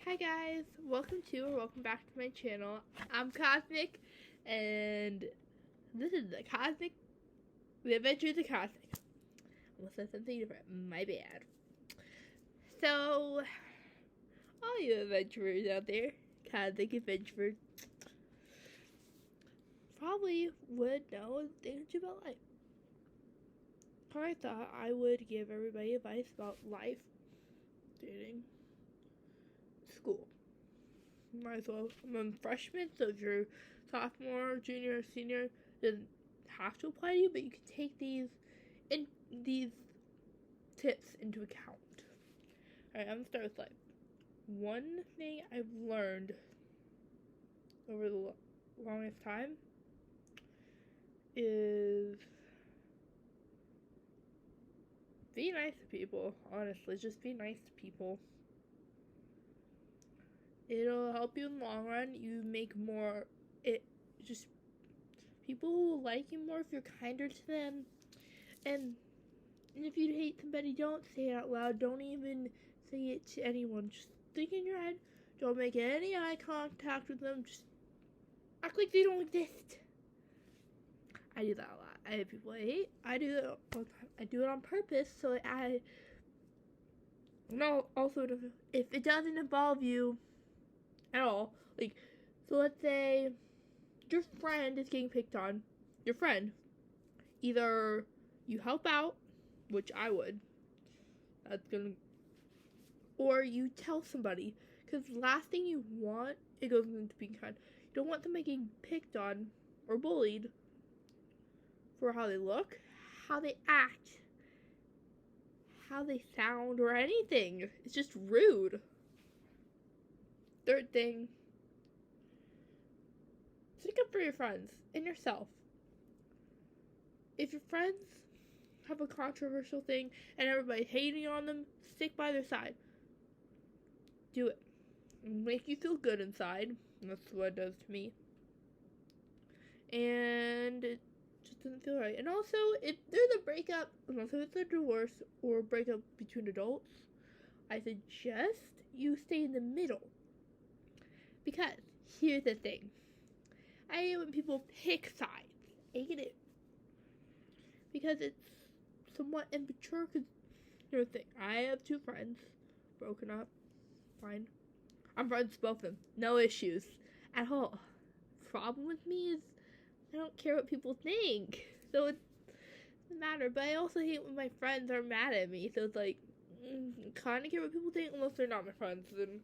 Hi guys, welcome back to my channel. I'm Cosmic, and this is the Adventures of Cosmic. I almost said something different, my bad. So, all you adventurers out there, Cosmic adventurers, probably would know things about life. I thought I would give everybody advice about life, dating, school. Might as well. I'm a freshman, so if you're sophomore, junior, or senior, it doesn't have to apply to you, but you can take these tips into account. Alright, I'm gonna start with life. One thing I've learned over the longest time is be nice to people. Honestly, just be nice to people. It'll help you in the long run. You make more. People will like you more if you're kinder to them. And if you hate somebody, don't say it out loud. Don't even say it to anyone. Just think in your head. Don't make any eye contact with them. Just act like they don't exist. I do that a lot. I have people I hate. I do that all the time. I do it on purpose. So also, if it doesn't involve you at all, so let's say your friend is getting picked on. Your friend, either you help out, which I would, or you tell somebody, because the last thing you want, it goes into being kind. You don't want them getting picked on or bullied for how they look, how they act, how they sound, or anything. It's just rude. Third thing, stick up for your friends and yourself. If your friends have a controversial thing and everybody's hating on them, stick by their side. Do it. It'll make you feel good inside. That's what it does to me. And it just doesn't feel right. And also, if there's a breakup, unless it's a divorce or a breakup between adults, I suggest you stay in the middle. Because here's the thing. I hate when people pick sides. I hate it. Because it's somewhat immature. Because here's the thing. I have two friends. Broken up. Fine. I'm friends with both of them. No issues at all. Problem with me is I don't care what people think. So it doesn't matter. But I also hate when my friends are mad at me. So it's like, kind of care what people think unless they're not my friends. Then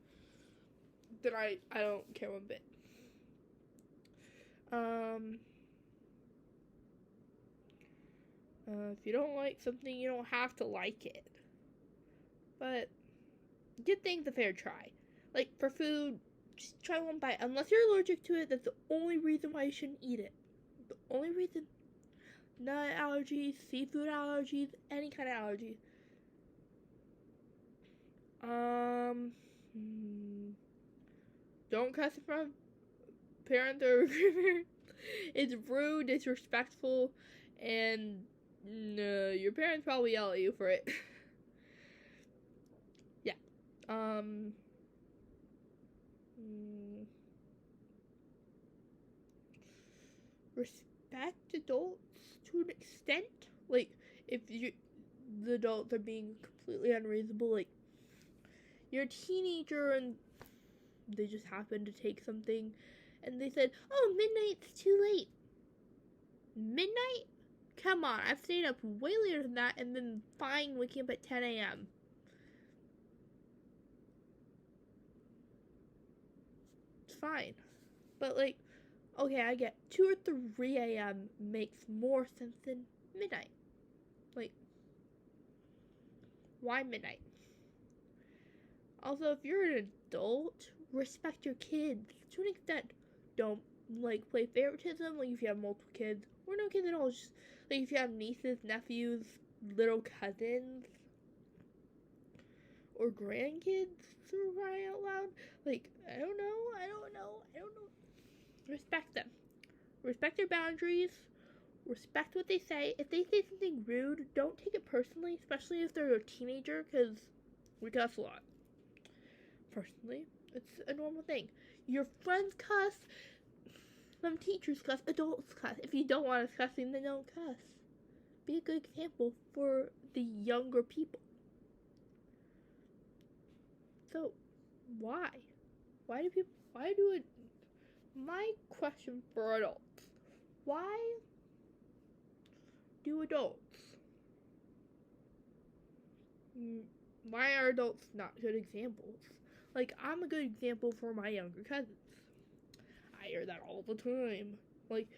I don't care one bit. If you don't like something, you don't have to like it. But give things a fair try. Like for food, just try one bite. Unless you're allergic to it, that's the only reason why you shouldn't eat it. The only reason. Nut allergies, seafood allergies, any kind of allergy. Don't cuss in front of parents or grandparents. It's rude, disrespectful, and your parents probably yell at you for it. Yeah. Respect adults to an extent. Like, if the adults are being completely unreasonable, like, you're a teenager and they just happen to take something and they said, oh, midnight's too late. Midnight? Come on, I've stayed up way later than that and then fine waking up at 10 a.m. It's fine. But okay, I get 2 or 3 a.m. makes more sense than midnight. Why midnight? Also, if you're an adult, respect your kids to an extent. Don't play favoritism, if you have multiple kids, or no kids at all. Just if you have nieces, nephews, little cousins, or grandkids, for crying out loud. I don't know. Respect them. Respect their boundaries. Respect what they say. If they say something rude, don't take it personally, especially if they're a teenager, because we cuss a lot. Personally, It's a normal thing. Your friends cuss, some teachers cuss, adults cuss. If you don't want us cussing, then don't cuss. Be a good example for the younger people. So, why? Why do it? My question for adults. Why do adults? Why are adults not good examples? Like, I'm a good example for my younger cousins. I hear that all the time. Like,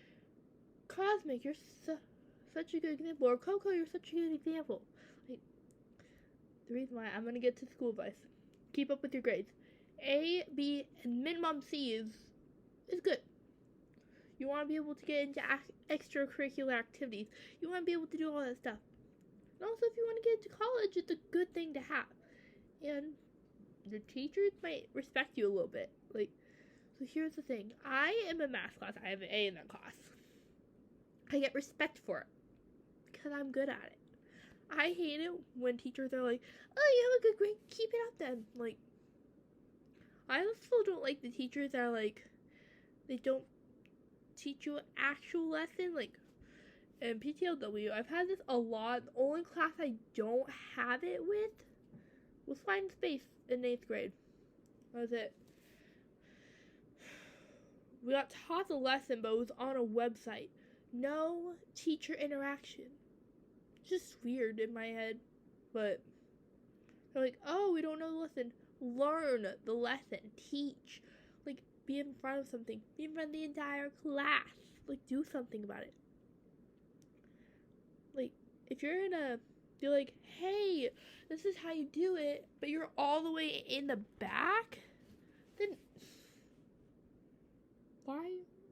Cosmic, you're such a good example. Or Coco, you're such a good example. Like, the reason why I'm gonna get to school advice. Keep up with your grades. A, B, and minimum C is good. You want to be able to get into extracurricular activities. You want to be able to do all that stuff. And also, if you want to get into college, it's a good thing to have. And your teachers might respect you a little bit. Like, so here's the thing. I am in math class. I have an A in that class. I get respect for it because I'm good at it. I hate it when teachers are like, "Oh, you have a good grade. Keep it up then." Like, I also don't like the teachers that are like, they don't teach you an actual lesson. Like, in PTLW, I've had this a lot. The only class I don't have it with was Flying Space in 8th grade. That was it. We got taught the lesson, but it was on a website. No teacher interaction. Just weird in my head. But they're like, oh, we don't know the lesson. Learn the lesson. Teach. Like, be in front of something. Be in front of the entire class. Like, do something about it. Like, if you're you're like, hey, this is how you do it, but you're all the way in the back, then why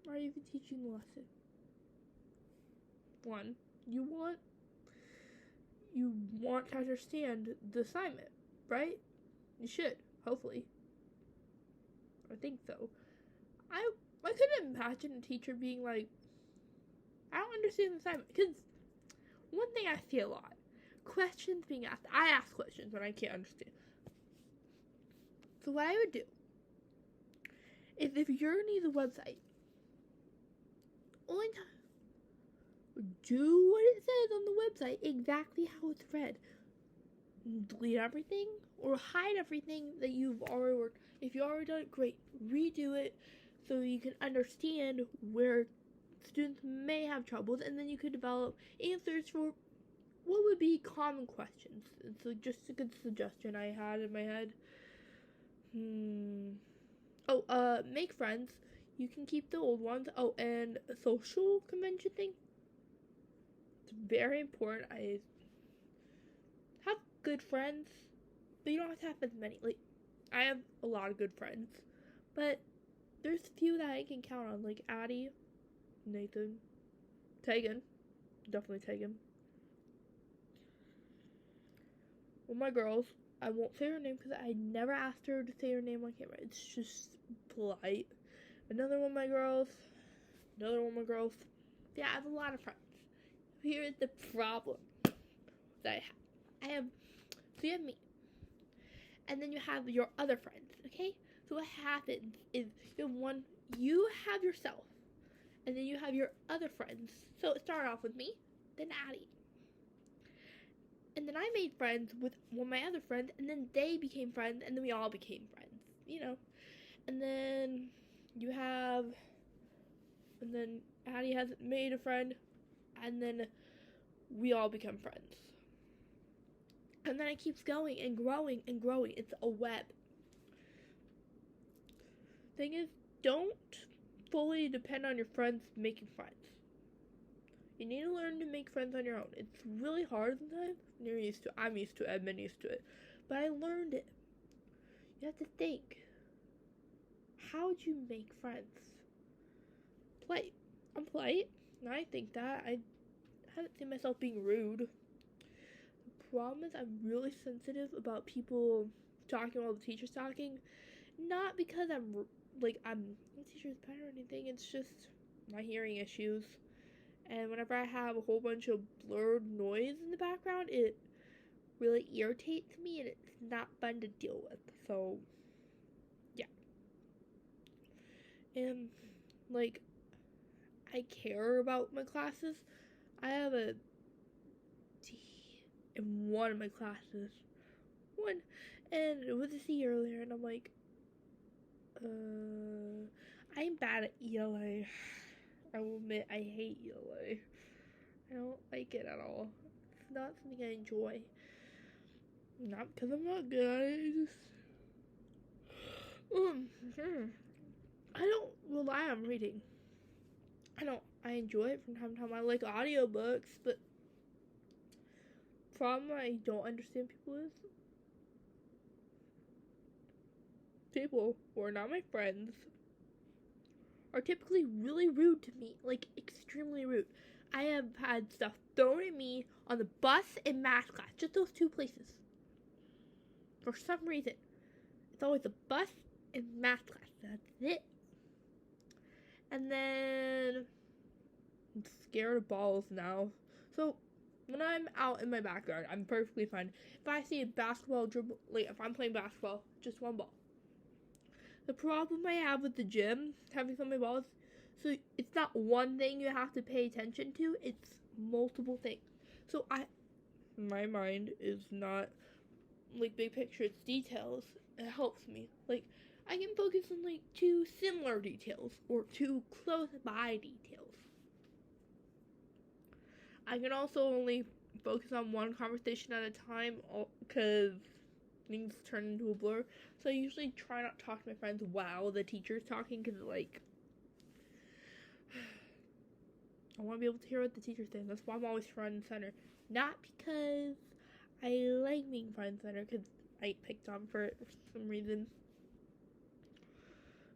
are you even teaching the lesson? One, you want to understand the assignment, right? You should, hopefully. I think so. I couldn't imagine a teacher being like, I don't understand the assignment. Because one thing I see a lot, questions being asked. I ask questions when I can't understand. So what I would do is, if you're new to the website, only time, do what it says on the website exactly how it's read. Delete everything or hide everything that you've already worked. If you already done it, great. Redo it so you can understand where students may have troubles, and then you could develop answers for what would be common questions. It's just a good suggestion I had in my head. Make friends. You can keep the old ones. Oh, and a social convention thing. It's very important. I have good friends, but you don't have to have as many. Like, I have a lot of good friends, but there's a few that I can count on, like Addie, Nathan, Tegan, definitely Tegan. One of my girls, I won't say her name because I never asked her to say her name on camera. It's just polite. Another one of my girls. Yeah, I have a lot of friends. Here's the problem that I have. So you have me, and then you have your other friends. Okay. So what happens is you have yourself, and then you have your other friends. So it started off with me, then Addie. And then I made friends with one of my other friends, and then they became friends, and then we all became friends, And then and then Addie has made a friend, and then we all become friends. And then it keeps going and growing and growing. It's a web. Thing is, don't fully depend on your friends making friends. You need to learn to make friends on your own. It's really hard sometimes. I'm used to it. I've been used to it. But I learned it. You have to think. How would you make friends? Polite. I'm polite. And I think that. I haven't seen myself being rude. The problem is I'm really sensitive about people talking while the teacher's talking. Not because the teacher's bad or anything. It's just my hearing issues. And whenever I have a whole bunch of blurred noise in the background, it really irritates me, and it's not fun to deal with. So, yeah. And, like, I care about my classes. I have a D in one of my classes. One. And it was a C earlier, and I'm like, I'm bad at ELA. I will admit, I hate ELA. I don't like it at all. It's not something I enjoy. Not because I'm not good at it, I don't rely on reading. I enjoy it from time to time. I like audiobooks, but the problem I don't understand people who are not my friends are typically really rude to me, like extremely rude. I have had stuff thrown at me on the bus and math class, just those two places. For some reason, it's always the bus and math class. That's it. And then I'm scared of balls now. So when I'm out in my backyard, I'm perfectly fine. If I see a basketball dribble, like if I'm playing basketball, just one ball. The problem I have with the gym, having so many balls, so it's not one thing you have to pay attention to, it's multiple things. So my mind is not like big picture, it's details. It helps me. Like, I can focus on like two similar details or two close by details. I can also only focus on one conversation at a time because things turn into a blur. So I usually try not to talk to my friends while the teacher's talking because, like, I want to be able to hear what the teacher's saying. That's why I'm always front and center. Not because I like being front and center because I get picked on for it for some reason,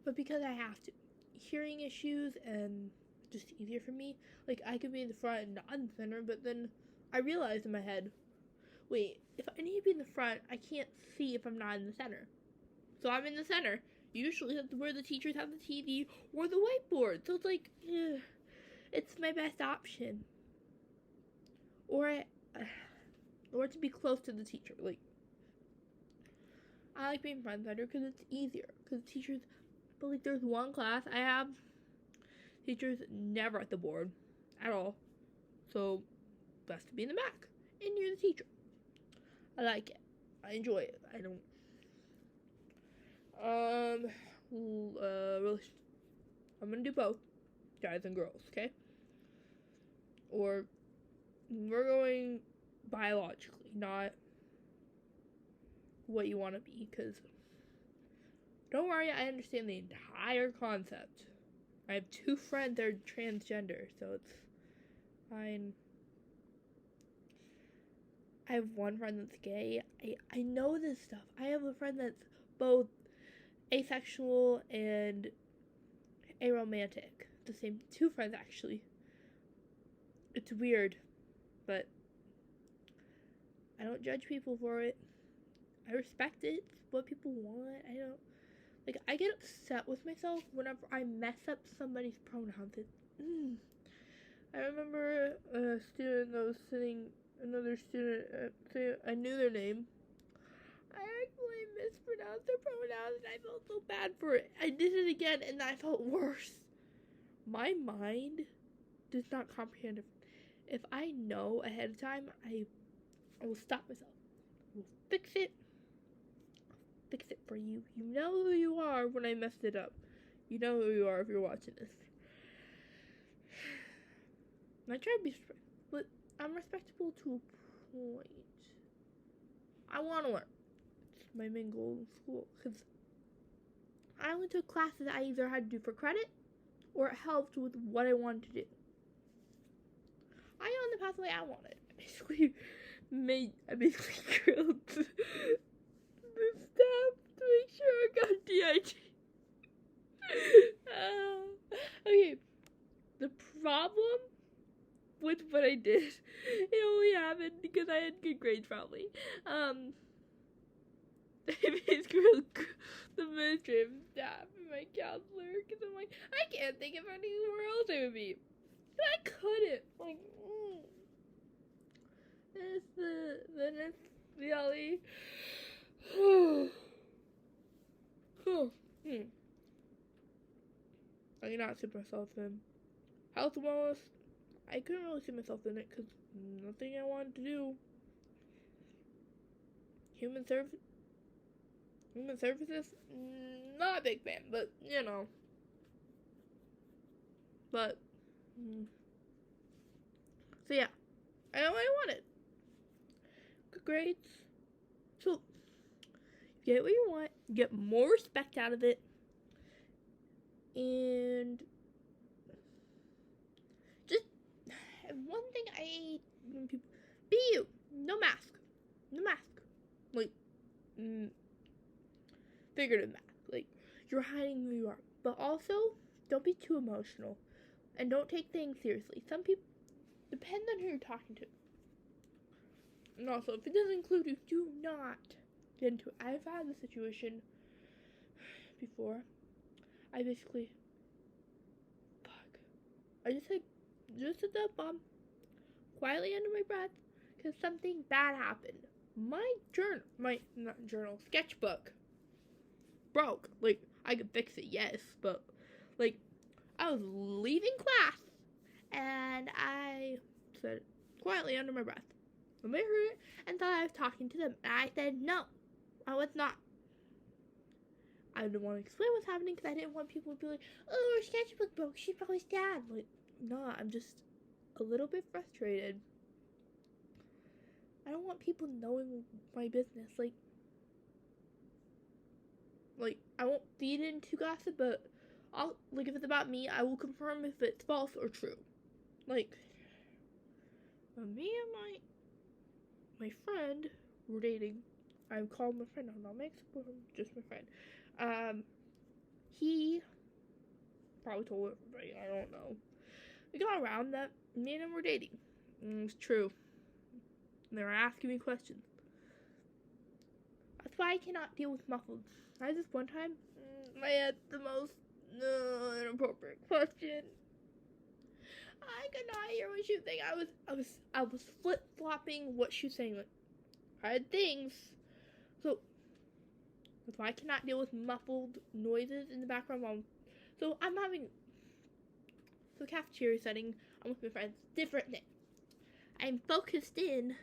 but because I have to. Hearing issues and just easier for me. Like, I could be in the front and not in the center, but then I realized in my head, wait, if I need to be in the front, I can't see if I'm not in the center. So I'm in the center. Usually that's where the teachers have the TV or the whiteboard. So it's like, it's my best option. Or to be close to the teacher. Like, I like being front center because it's easier. Because teachers, but like there's one class I have, teachers never at the board at all. So best to be in the back and near the teacher. I like it. I enjoy it. I don't. I'm gonna do both, guys and girls, okay? Or we're going biologically, not what you want to be, because don't worry, I understand the entire concept. I have 2 friends that are transgender, so it's fine. I have one friend that's gay. I know this stuff. I have a friend that's both asexual and aromantic. The same 2 friends, actually. It's weird, but I don't judge people for it. I respect it. It's what people want. I get upset with myself whenever I mess up somebody's pronouns. I remember a student that was sitting, another student, I knew their name. I actually mispronounced their pronouns and I felt so bad for it. I did it again and I felt worse. My mind does not comprehend it. If I know ahead of time, I will stop myself. I will fix it. Fix it for you. You know who you are when I messed it up. You know who you are if you're watching this. I try to be respectful, but I'm respectable to a point. I want to learn. It's my main goal in school, because I only took classes I either had to do for credit, or it helped with what I wanted to do. I got on the pathway I wanted. I basically grilled the staff to make sure I got DIT. Okay, the problem with what I did, it only happened because I had good grades, probably. I basically grilled the administrative staff and my counselor because I'm like, I can't think of anywhere else I would be. And I couldn't. Like, It's the next reality. I cannot see myself in. Health and wellness, I couldn't really see myself in it because nothing I wanted to do. Human services, not a big fan, but you know. But so yeah, I know what I wanted. Good grades. So you get what you want, you get more respect out of it, and just one thing I hate when people be you. No mask. Like figurative mask. Like you're hiding who you are. But also don't be too emotional. And don't take things seriously. Some people depends on who you're talking to. And also if it doesn't include you, do not get into it. I've had the situation before. I basically I just said that bomb quietly under my breath because something bad happened. My sketchbook broke. Like, I could fix it, yes, but, like, I was leaving class, and I said quietly under my breath. Somebody heard it and thought I was talking to them, and I said, no, I was not. I didn't want to explain what's happening because I didn't want people to be like, oh, her sketchbook broke, she's probably sad. Like, no, I'm just a little bit frustrated. I don't want people knowing my business. Like I won't feed into gossip, but if it's about me, I will confirm if it's false or true. Like, when me and my friend were dating, I called my friend, I'm not my ex-boyfriend, just my friend. He probably told everybody, I don't know. We got around that me and him were dating. It's true. And they were asking me questions. That's why I cannot deal with muffled. I had this one time, I had the most inappropriate question. I could not hear what she was saying. I was flip flopping what she was saying. Like, I had things. So that's why I cannot deal with muffled noises in the background. So I'm having cafeteria setting. I'm with my friends. Different thing. I'm focused in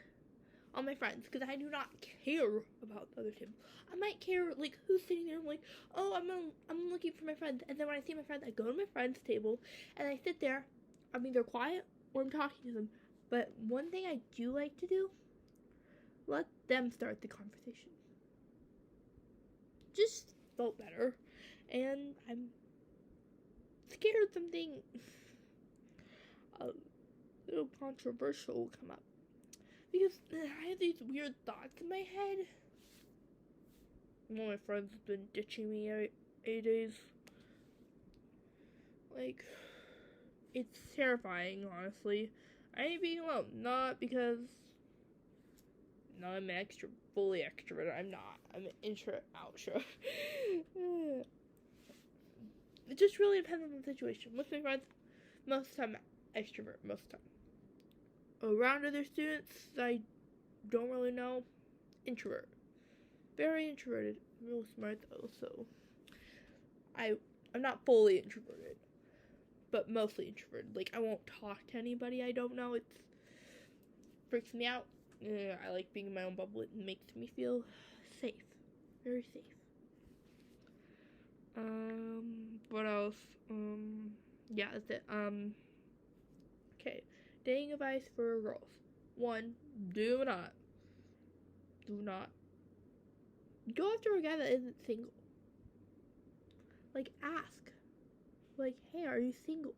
on my friends because I do not care about the other table. I might care like who's sitting there. I'm like, oh, I'm looking for my friends, and then when I see my friends, I go to my friend's table and I sit there. I'm either quiet or I'm talking to them. But one thing I do like to do, let them start the conversation. Just felt better, and I'm scared something a little controversial will come up. Because I have these weird thoughts in my head. One of my friends has been ditching me 8 days. Like, it's terrifying, honestly. I ain't being alone. Not because I'm fully extrovert. I'm not. I'm an outro. It just really depends on the situation. With my friends, most of the time, extrovert, most of the time. Around other students I don't really know, introvert. Very introverted. Real smart though, so I'm not fully introverted, but mostly introverted. Like, I won't talk to anybody I don't know. It freaks me out. I like being in my own bubble. It makes me feel safe. Very safe. What else? Yeah, that's it. Okay. Dating advice for girls. 1, do not go after a guy that isn't single. Like, ask. Like, hey, are you single?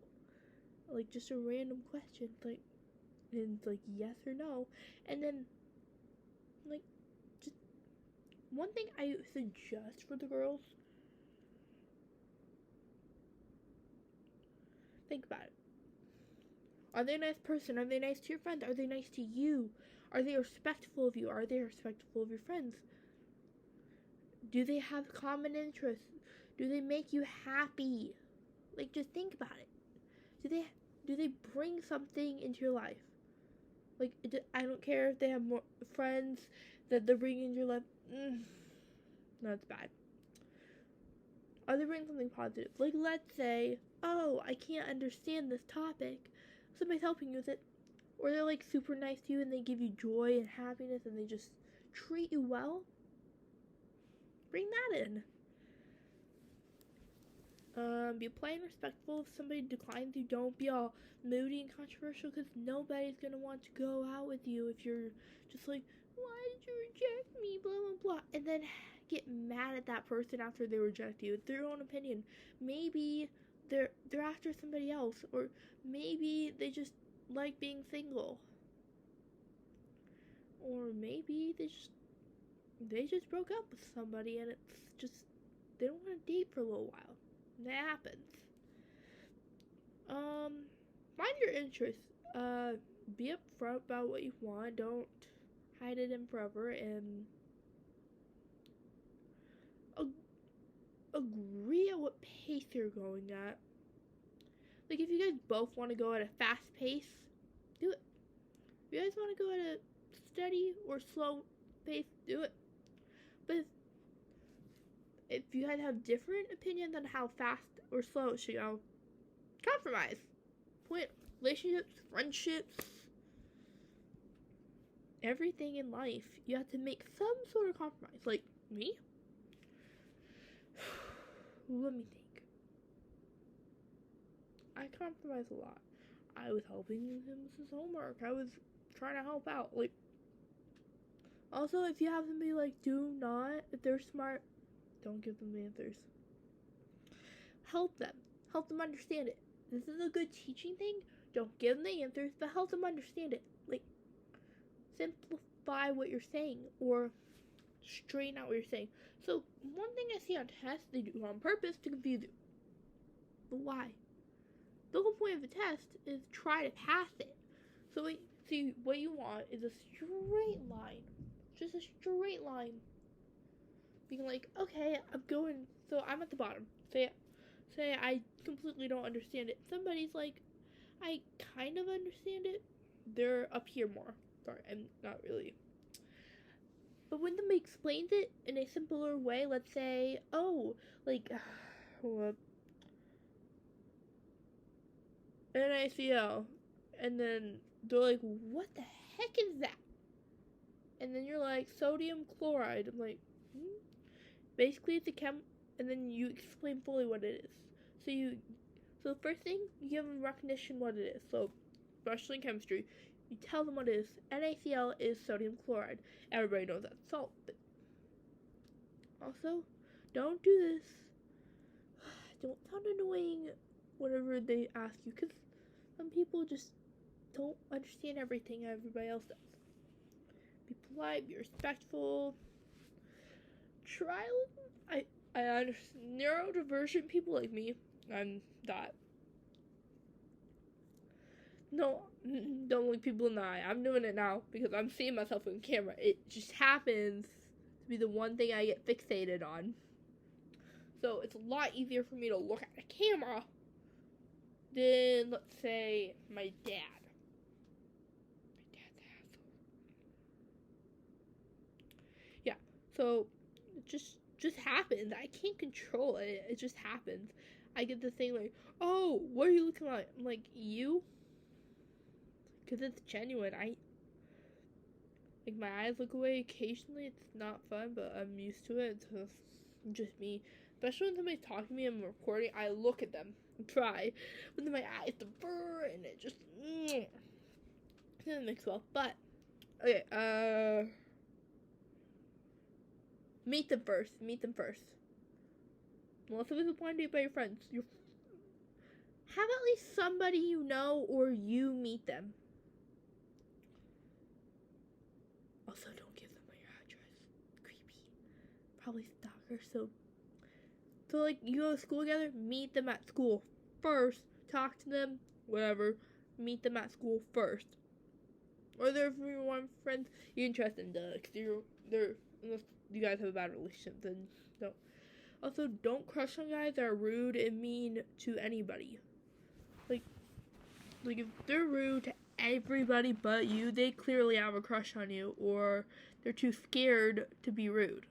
Like, just a random question. Like, and like, yes or no. And then, like, just one thing I suggest for the girls. Think about it. Are they a nice person? Are they nice to your friends? Are they nice to you? Are they respectful of you? Are they respectful of your friends? Do they have common interests? Do they make you happy? Like, just think about it. Do they bring something into your life? Like, I don't care if they have more friends that they're bringing into your life. That's bad. Are they bringing something positive? Like, let's say oh, I can't understand this topic. Somebody's helping you with it. Or they're like super nice to you and they give you joy and happiness and they just treat you well. Bring that in. Be polite and respectful. If somebody declines you, don't be all moody and controversial because nobody's gonna want to go out with you if you're just like, why did you reject me, blah blah blah, and then get mad at that person after they reject you. It's their own opinion. Maybe they're after somebody else, or maybe they just like being single, or maybe they just broke up with somebody and it's just they don't want to date for a little while. That happens. Find your interests. Be upfront about what you want. Don't hide it in forever, and agree at what pace you're going at. Like, if you guys both want to go at a fast pace, do it. If you guys want to go at a steady or slow pace, do it. But if you guys have different opinions on how fast or slow it should go, compromise. Point relationships, friendships, everything in life, you have to make some sort of compromise. Like me? Let me think. I compromise a lot. I was helping him with his homework. I was trying to help out. Like, also, if you have somebody like, if they're smart, don't give them the answers. Help them. Help them understand it. This is a good teaching thing. Don't give them the answers, but help them understand it. Like, simplify what you're saying, or straighten out what you're saying. So, one thing I see on tests, they do on purpose to confuse you. But why? The whole point of a test is try to pass it. So, what you want is a straight line. Just a straight line. Being like, okay, I'm at the bottom. Say I completely don't understand it. Somebody's like, I kind of understand it. They're up here more. Sorry, I'm not really. But when somebody explains it in a simpler way, let's say, NaCl, and then they're like, what the heck is that? And then you're like, sodium chloride. I'm like, Basically it's a and then you explain fully what it is. So the first thing, you give them recognition what it is. So, especially in chemistry, you tell them what it is. NaCl is sodium chloride. Everybody knows that's salt. But also, don't do this. Don't sound annoying whenever they ask you, because some people just don't understand everything everybody else does. Be polite, be respectful. I understand neurodivergent people like me. I'm that. No, don't look people in the eye. I'm doing it now because I'm seeing myself on camera. It just happens to be the one thing I get fixated on. So it's a lot easier for me to look at a camera than, let's say, my dad. My dad's an asshole. Yeah, so it just happens. I can't control it. It just happens. I get this thing like, oh, what are you looking like? I'm like, you? Because it's genuine. My eyes look away occasionally. It's not fun, but I'm used to it. It's just me. Especially when somebody's talking to me and I'm recording, I look at them and try. But then my eyes defer and it just doesn't mix well. But, okay, meet them first. Most of us are planning to date by your friends. Have at least somebody you know or you meet them. Also, don't give them your address. Creepy. Probably stalker. So like, you go to school together, meet them at school first. Talk to them, whatever. Meet them at school first. Or they're everyone friends. You can trust them, because unless you guys have a bad relationship, then don't. Also, don't crush on guys that are rude and mean to anybody. Like if they're rude to everybody but you, they clearly have a crush on you, or they're too scared to be rude.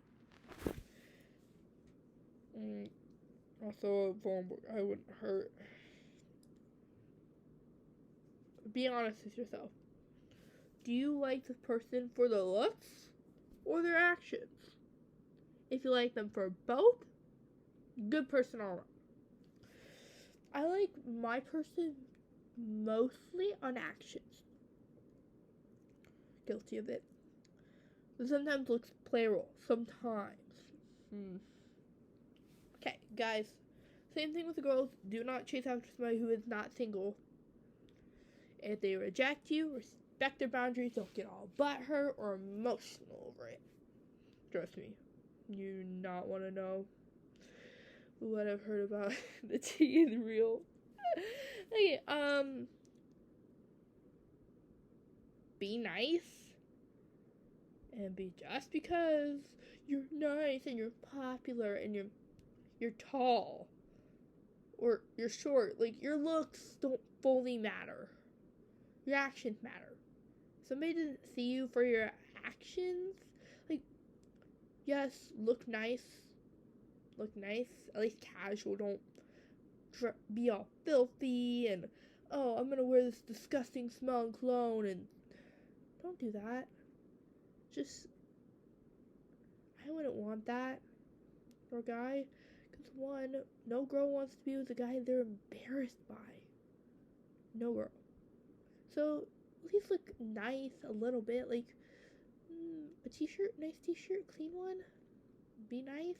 Also, I wouldn't hurt. be honest with yourself. Do you like this person for their looks or their actions? If you like them for both, good person all around. I like my person mostly on actions. Guilty of it. But sometimes looks play a role. Sometimes. Okay, guys. Same thing with the girls. Do not chase after somebody who is not single. If they reject you, respect their boundaries. Don't get all butthurt or emotional over it. Trust me. You do not want to know what I've heard about the tea is real. Okay, be nice. And be just because you're nice and you're popular and you're tall or you're short, like your looks don't fully matter. Your actions matter. Somebody doesn't see you for your actions. Like, yes, look nice, at least casual. Don't be all filthy and, oh, I'm gonna wear this disgusting smelling cologne, and don't do that. Just, I wouldn't want that for a guy, because one, no girl wants to be with a guy they're embarrassed by. No girl. So, at least look nice a little bit, like, a t-shirt, nice t-shirt, clean one, be nice.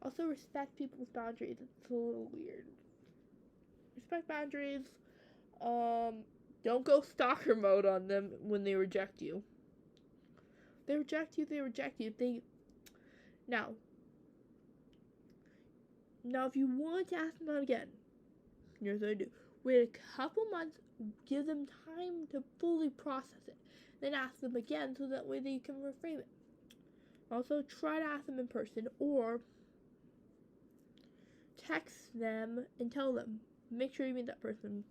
Also, respect people's boundaries. It's a little weird. Respect boundaries. Don't go stalker mode on them when they reject you. They reject you. Now, if you want to ask them out again, here's what I do. Wait a couple months, give them time to fully process it. Then ask them again so that way they can reframe it. Also, try to ask them in person or text them and tell them. Make sure you meet that person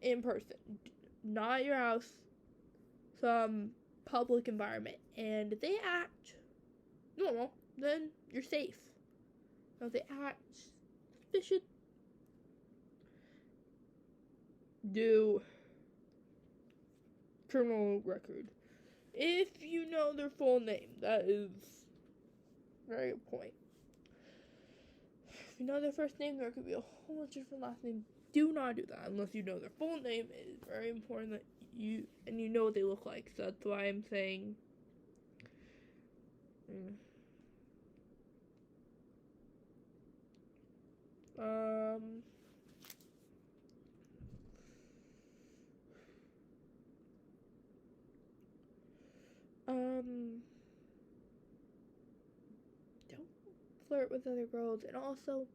in person. Not at your house, some public environment. And if they act normal, then you're safe. Now, if they act suspicious, do criminal record. If you know their full name, that is a very good point. If you know their first name, there could be a whole bunch of different last names. Do not do that unless you know their full name. It is very important that you know what they look like. So that's why I'm saying. Don't flirt with other girls, and also,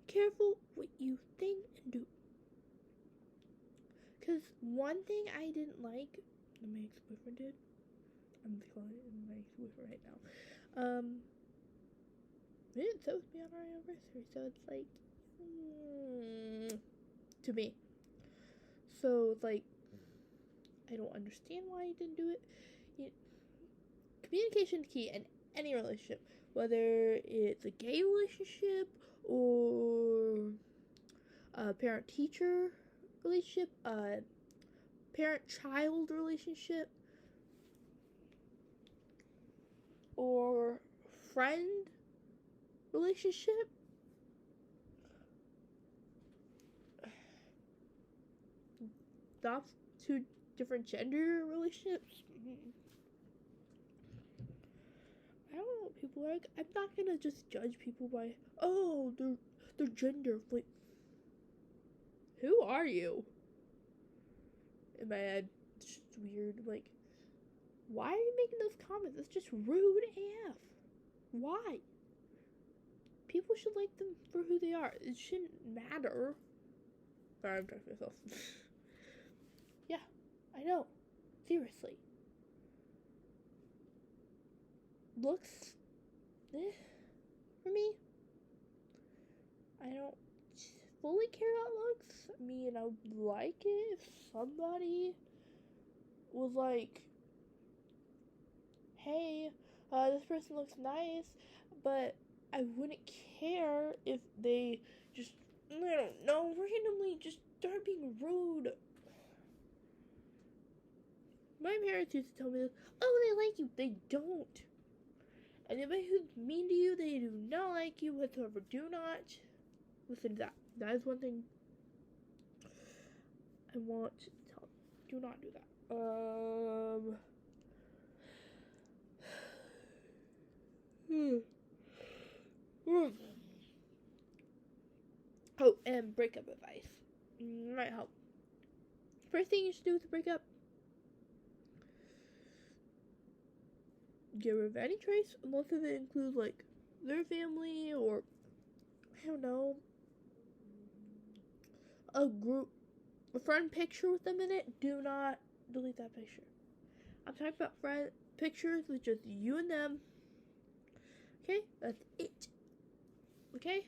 careful what you think and do. Because one thing I didn't like, that my ex-boyfriend did, I'm calling it my ex-boyfriend right now, he didn't sit with me on our anniversary, so it's like, to me. So it's like, I don't understand why he didn't do it. Communication is key in any relationship, whether it's a gay relationship or a parent-teacher relationship, a parent-child relationship, or friend relationship. That's two different gender relationships. I don't know what people are like. I'm not gonna just judge people by, oh, their gender. Like, who are you? In my head, it's just weird. Like, why are you making those comments? It's just rude AF. Why? People should like them for who they are. It shouldn't matter. Sorry, I'm talking to myself. Yeah, I know. Seriously. Looks, for me. I don't fully care about looks. I mean, I would like it if somebody was like, hey, this person looks nice, but I wouldn't care if they just I don't know, randomly just start being rude. My parents used to tell me this, oh, they like you. They don't. Anybody who's mean to you, they do not like you whatsoever. Do not listen to that. That is one thing I want to tell you. Do not do that. Oh, and breakup advice. Might help. First thing you should do with a breakup, get rid of any trace, most of it includes like their family or I don't know, a friend picture with them in it. Do not delete that picture. I'm talking about friend pictures with just you and them. Okay, that's it. Okay.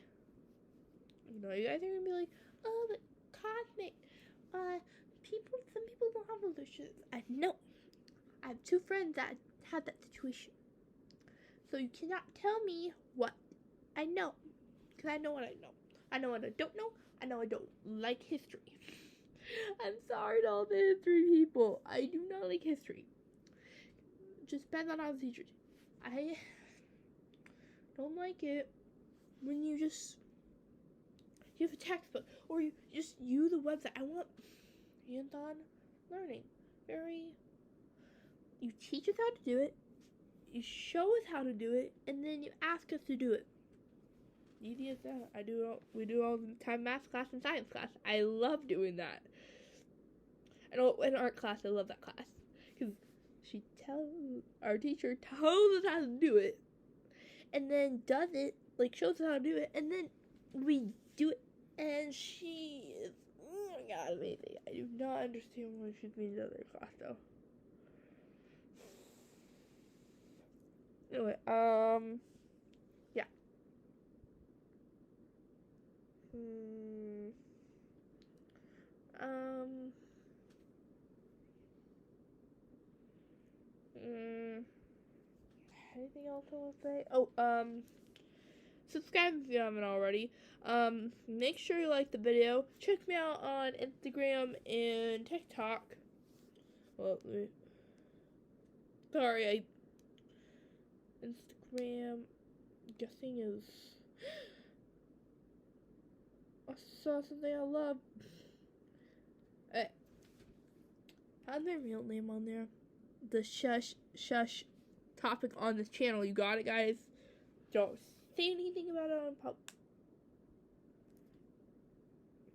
You know, you guys are gonna be like, oh, but Cosmic, some people don't have relationships. I know. I have 2 friends that had that situation. So you cannot tell me what I know. Because I know what I know. I know what I don't know. I know I don't like history. I'm sorry to all the history people. I do not like history. Just depends on how the teacher. I don't like it when you have a textbook or you just use a website. I want hands-on learning. You teach us how to do it, you show us how to do it, and then you ask us to do it. Easy as that. We do all the time math class and science class. I love doing that. And in art class, I love that class. Because our teacher tells us how to do it, and then does it, like shows us how to do it, and then we do it, and she is, oh my god, amazing. I do not understand why she's being in other class, though. Anyway, yeah. Anything else I want to say? Oh, subscribe if you haven't already. Make sure you like the video. Check me out on Instagram and TikTok. Well, sorry, Instagram, guessing is, I saw something I love. I have my real name on there. The shush topic on this channel. You got it, guys? Don't say anything about it on public.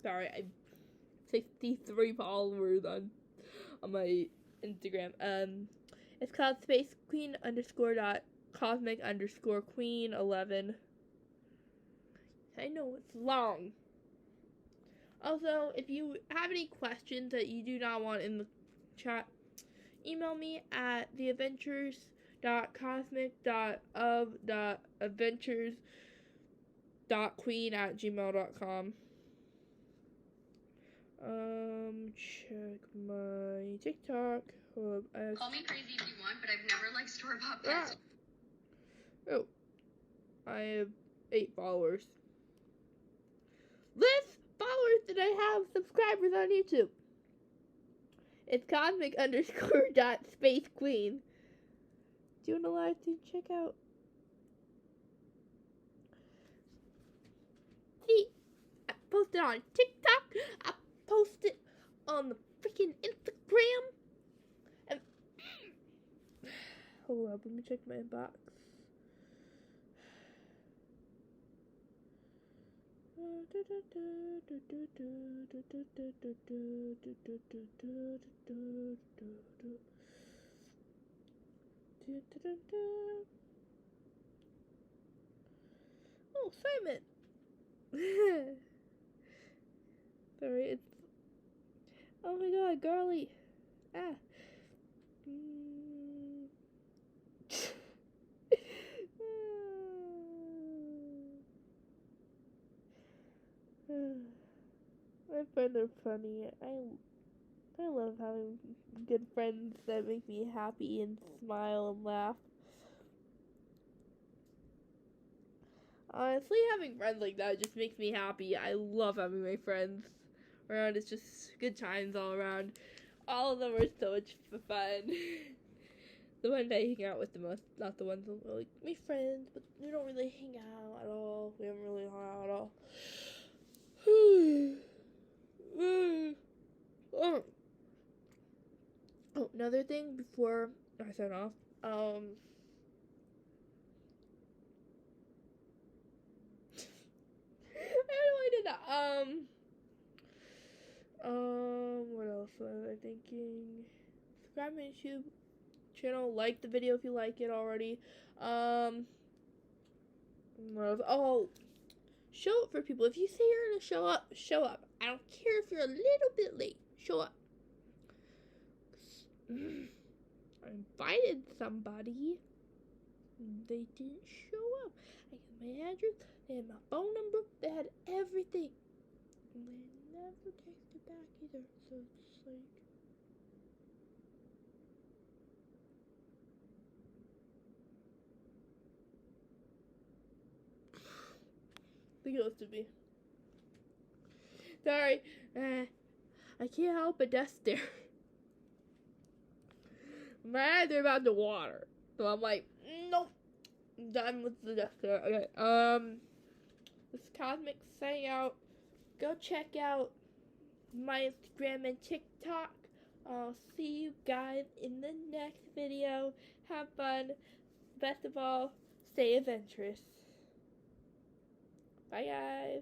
Sorry, I have 63 followers on my Instagram. It's called spacequeen_cosmic_queen11. I know it's long. Also, if you have any questions that you do not want in the chat, email me at theadventures.cosmic.of.adventures.queen@gmail.com. Check my TikTok. Call me crazy if you want, but I've never liked store-bought pets. Oh, I have 8 followers. Less followers than I have subscribers on YouTube. It's cosmic_.spacequeen. Do you want to live to check out? See, I posted on TikTok. I posted on the freaking Instagram. And hold up, let me check my inbox. Oh, Simon. Sorry, it's, oh my god, girly. Ah. My friends are funny. I love having good friends that make me happy and smile and laugh. Honestly, having friends like that just makes me happy. I love having my friends around. It's just good times all around. All of them are so much fun. The ones I hang out with the most, not the ones that are like my friends, but we don't really hang out at all. We haven't really hung out at all. Oh, another thing before I sign off. How do I do that? What else was I thinking? Subscribe to my YouTube channel. Like the video if you like it already. What else? Oh, show up for people. If you say you're gonna show up, show up. I don't care if you're a little bit late. Show up. I invited somebody. They didn't show up. I got my address. They had my phone number. They had everything. And they never texted back either. So it's like. They ghosted me. Sorry. I can't help but death stare. My eyes are about to water. So I'm like, nope. I'm done with the death stare. Okay. This is Cosmic signing out. Go check out my Instagram and TikTok. I'll see you guys in the next video. Have fun. Best of all, stay adventurous. Bye, guys.